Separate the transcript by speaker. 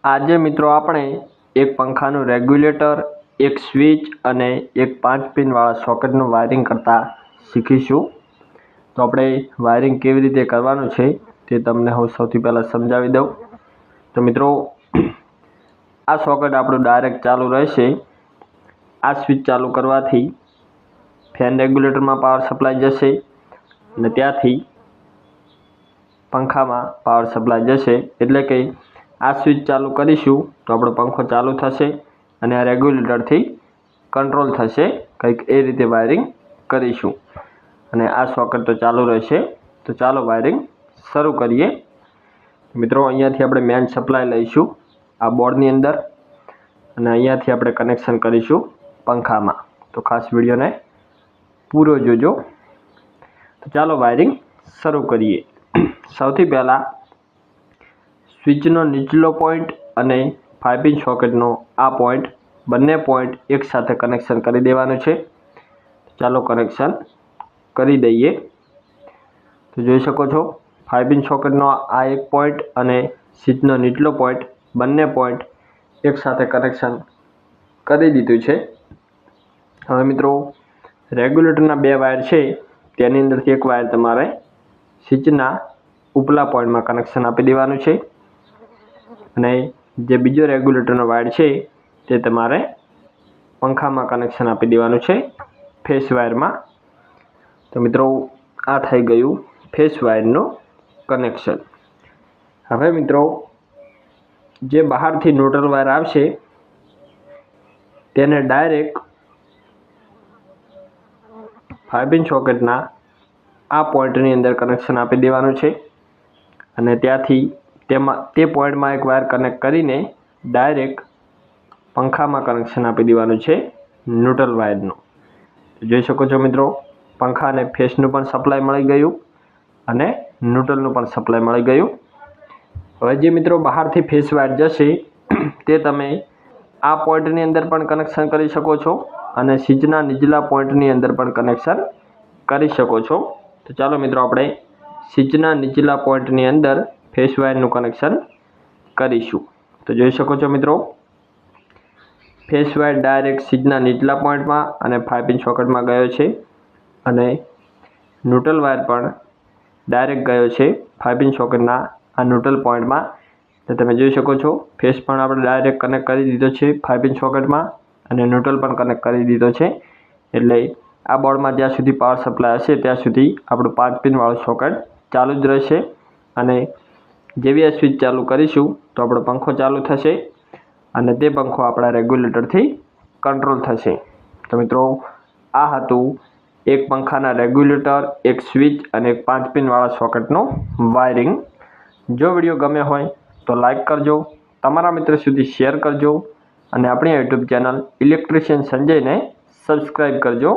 Speaker 1: આજે મિત્રો આપણે એક પંખાનું રેગ્યુલેટર, એક સ્વિચ અને એક 5 પિનવાળા સોકેટનું વાયરિંગ કરતા શીખીશું। તો આપણે વાયરિંગ કેવી રીતે કરવાનું છે તે તમને હું સૌથી પહેલાં સમજાવી દઉં। તો મિત્રો આ સોકેટ આપણું ડાયરેક્ટ ચાલુ રહેશે। આ સ્વિચ ચાલુ કરવાથી ફેન રેગ્યુલેટરમાં પાવર સપ્લાય જશે અને ત્યાંથી પંખામાં પાવર સપ્લાય જશે। એટલે કે આ સ્વિચ ચાલુ કરીશું તો આપણો પંખો ચાલુ થશે અને આ રેગ્યુલેટરથી કંટ્રોલ થશે। કંઈક એ રીતે વાયરિંગ કરીશું અને આ સોકેટ તો ચાલુ રહેશે। તો ચાલો વાયરિંગ શરૂ કરીએ। મિત્રો અહીંયાથી આપણે મેઇન સપ્લાય લઈશું આ બોર્ડની અંદર અને અહીંયાથી આપણે કનેક્શન કરીશું પંખામાં। તો ખાસ વિડીયોને પૂરો જોજો। તો ચાલો વાયરિંગ શરૂ કરીએ। સૌથી પહેલાં સ્વિચનો નીચલો પોઈન્ટ અને 5 પિન સોકેટનો આ પોઈન્ટ બંને પોઈન્ટ એકસાથે કનેક્શન કરી દેવાનું છે। ચાલો કનેક્શન કરી દઈએ। તો જોઈ શકો છો 5 પિન સોકેટનો આ એક પોઈન્ટ અને સ્વિચનો નીચલો પોઈન્ટ બંને પોઈન્ટ એકસાથે કનેક્શન કરી દીધું છે। હવે મિત્રો રેગ્યુલેટરના 2 વાયર છે તેની અંદરથી એક વાયર તમારે સ્વિચના ઉપલા પોઈન્ટમાં કનેક્શન આપી દેવાનું છે અને જે બીજો રેગ્યુલેટરનો વાયર છે તે તમારે પંખામાં કનેક્શન આપી દેવાનું છે ફેસ વાયરમાં। તો મિત્રો આ થઈ ગયું ફેસ વાયરનું કનેક્શન। હવે મિત્રો જે બહારથી ન્યુટ્રલ વાયર આવશે તેને ડાયરેક્ટ 5 પિન સોકેટના આ પોઈન્ટની અંદર કનેક્શન આપી દેવાનું છે અને ત્યાંથી તે પોઈન્ટમાં એક વાયર કનેક્ટ કરીને ડાયરેક્ટ પંખામાં કનેક્શન આપી દેવાનું છે ન્યુટ્રલ વાયરનું। જોઈ શકો છો મિત્રો પંખાને ફેસનું પણ સપ્લાય મળી ગયું અને ન્યુટ્રલનું પણ સપ્લાય મળી ગયું। હવે જે મિત્રો બહારથી ફેસ વાયર જશે તે તમે આ પોઈન્ટની અંદર પણ કનેક્શન કરી શકો છો અને સ્વિચના નીચલા પોઈન્ટની અંદર પણ કનેક્શન કરી શકો છો। તો ચાલો મિત્રો આપણે સ્વિચના નીચલા પોઈન્ટની અંદર ફેસ વાયરનું કનેક્શન કરીશું। તો જોઈ શકો છો મિત્રો ફેસ વાયર ડાયરેક્ટ સ્વિચના નીચલા પોઈન્ટમાં અને 5 પિન સોકેટમાં ગયો છે અને ન્યુટ્રલ વાયર પણ ડાયરેક્ટ ગયો છે 5 પિન સોકેટના આ ન્યુટ્રલ પોઈન્ટમાં। તો તમે જોઈ શકો છો ફેસ પણ આપણે ડાયરેક્ટ કનેક્ટ કરી દીધો છે 5 પિન સોકેટમાં અને ન્યુટ્રલ પણ કનેક્ટ કરી દીધો છે। એટલે આ બોર્ડમાં જ્યાં સુધી પાવર સપ્લાય હશે ત્યાં સુધી આપણું 5 પિનવાળું સોકેટ ચાલુ જ રહેશે અને જેવી આ સ્વિચ ચાલુ કરીશું તો આપણો પંખો ચાલુ થશે અને તે પંખો આપણા રેગ્યુલેટરથી કંટ્રોલ થશે। તો મિત્રો આ હતું એક પંખાના રેગ્યુલેટર, એક સ્વિચ અને એક 5 પિનવાળા સોકેટનું વાયરિંગ। જો વિડીયો ગમ્યો હોય તો લાઈક કરજો, તમારા મિત્રો સુધી શેર કરજો અને આપણી યુટ્યુબ ચેનલ ઇલેક્ટ્રિશિયન સંજયને સબસ્ક્રાઈબ કરજો।